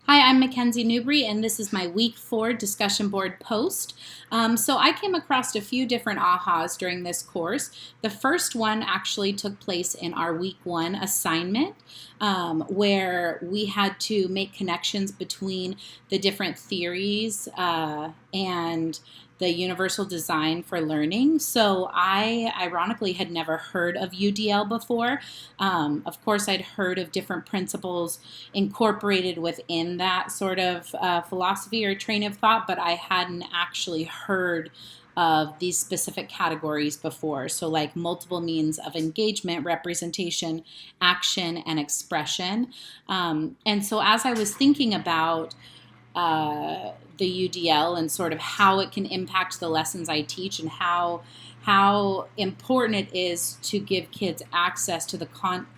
Hi, I'm Mackenzie Newbury, and this is my week 4 discussion board post. So I came across a few different ahas during this course. The first one actually took place in our week 1 assignment, where we had to make connections between the different theories and the universal design for learning. So I ironically had never heard of UDL before. Of course, I'd heard of different principles incorporated within that sort of philosophy or train of thought, but I hadn't actually heard of these specific categories before. So, like multiple means of engagement, representation, action, and expression. And so, as I was thinking about the UDL and sort of how it can impact the lessons I teach and how important it is to give kids access to the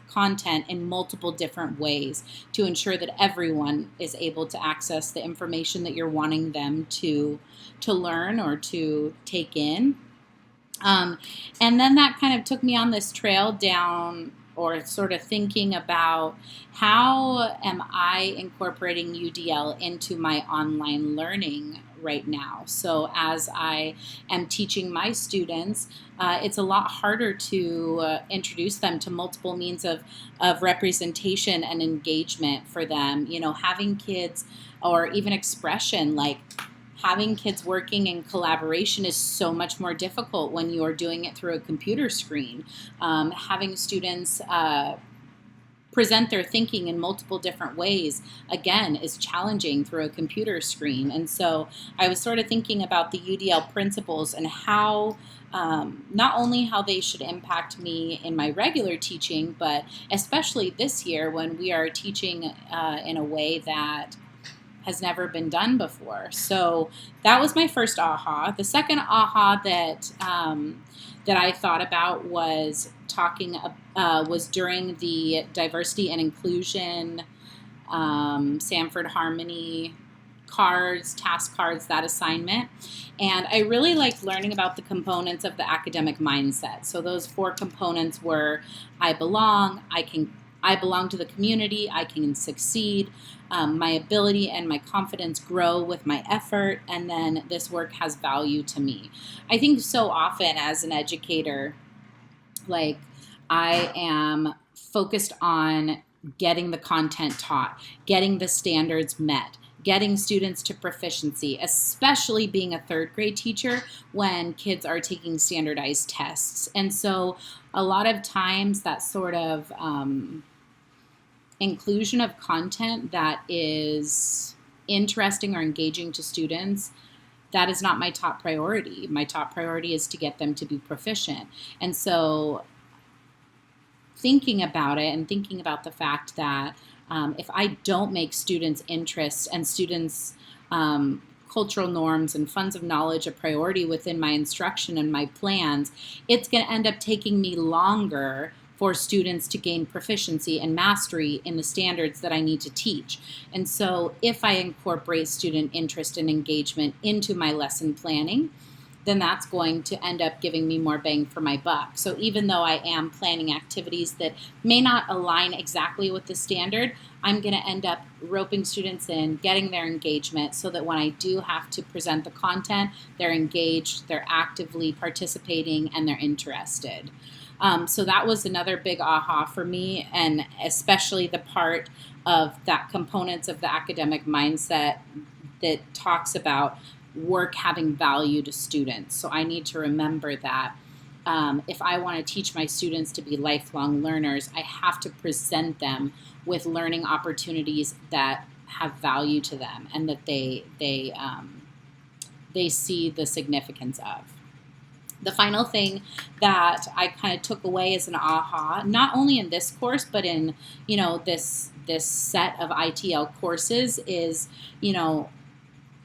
content in multiple different ways to ensure that everyone is able to access the information that you're wanting them to learn or to take in. Um, and then that kind of took me on this trail down or sort of thinking about how am I incorporating UDL into my online learning right now. So as I am teaching my students, it's a lot harder to introduce them to multiple means of representation and engagement for them. You know, having kids or even expression like having kids working in collaboration is so much more difficult when you are doing it through a computer screen. Having students present their thinking in multiple different ways, again, is challenging through a computer screen. And so I was sort of thinking about the UDL principles and how. Not only how they should impact me in my regular teaching, but especially this year when we are teaching in a way that has never been done before. So that was my first aha. The second aha that I thought about was was during the diversity and inclusion Sanford Harmony task cards, that assignment. And I really liked learning about the components of the academic mindset. So those 4 components were I belong to the community, I can succeed, my ability and my confidence grow with my effort, and then this work has value to me. I think so often as an educator, like I am focused on getting the content taught, getting the standards met, getting students to proficiency, especially being a 3rd grade teacher when kids are taking standardized tests. And so a lot of times that sort of inclusion of content that is interesting or engaging to students, that is not my top priority. My top priority is to get them to be proficient. And so thinking about it and thinking about the fact that if I don't make students' interests and students' cultural norms and funds of knowledge a priority within my instruction and my plans, it's going to end up taking me longer for students to gain proficiency and mastery in the standards that I need to teach. And so if I incorporate student interest and engagement into my lesson planning, then that's going to end up giving me more bang for my buck. So even though I am planning activities that may not align exactly with the standard, I'm going to end up roping students in, getting their engagement so that when I do have to present the content, they're engaged, they're actively participating, and they're interested. So that was another big aha for me, and especially the part of that components of the academic mindset that talks about work having value to students. So I need to remember that if I want to teach my students to be lifelong learners, I have to present them with learning opportunities that have value to them and that they see the significance of. The final thing that I kind of took away as an aha, not only in this course, but in, this set of ITL courses is,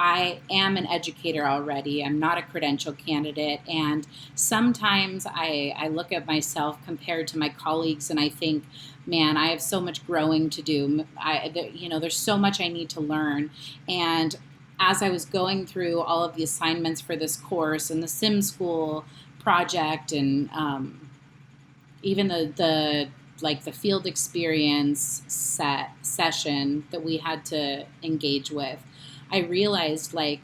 I am an educator already. I'm not a credential candidate. And sometimes I look at myself compared to my colleagues and I think, man, I have so much growing to do. There's so much I need to learn. And as I was going through all of the assignments for this course and the Sim School project and even the like the field experience session that we had to engage with, I realized like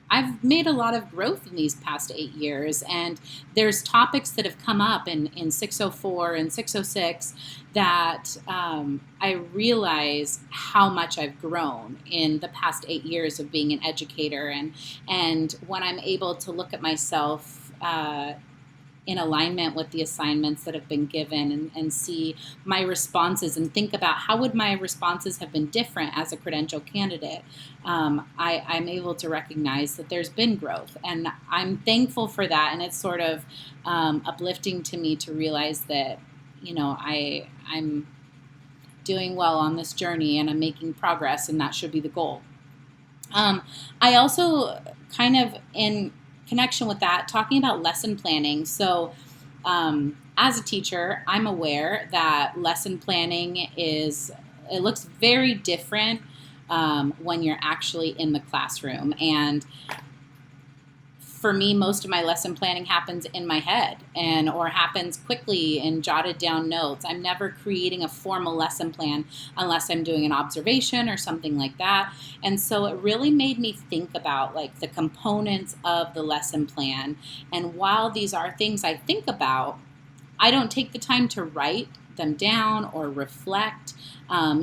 I've made a lot of growth in these past 8 years, and there's topics that have come up in 604 and 606 that I realize how much I've grown in the past 8 years of being an educator, and when I'm able to look at myself in alignment with the assignments that have been given, and see my responses and think about how would my responses have been different as a credential candidate, I'm able to recognize that there's been growth, and I'm thankful for that. And it's sort of uplifting to me to realize that, I'm doing well on this journey and I'm making progress, and that should be the goal. I also kind of in connection with that, talking about lesson planning. So as a teacher, I'm aware that lesson planning it looks very different when you're actually in the classroom. And for me, most of my lesson planning happens in my head or happens quickly in jotted down notes. I'm never creating a formal lesson plan unless I'm doing an observation or something like that. And so it really made me think about like the components of the lesson plan. And while these are things I think about, I don't take the time to write them down or reflect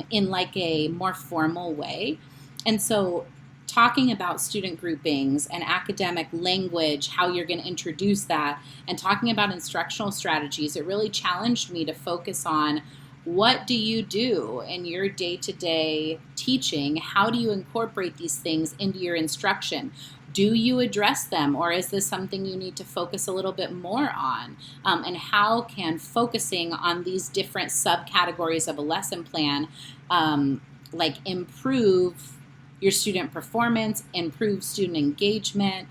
in like a more formal way. And so talking about student groupings and academic language, how you're going to introduce that, and talking about instructional strategies, it really challenged me to focus on what do you do in your day-to-day teaching? How do you incorporate these things into your instruction? Do you address them, or is this something you need to focus a little bit more on? And how can focusing on these different subcategories of a lesson plan like improve your student performance, improve student engagement,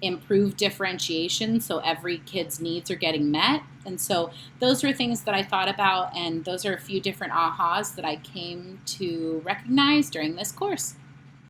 improve differentiation so every kid's needs are getting met? And so those are things that I thought about, and those are a few different ahas that I came to recognize during this course.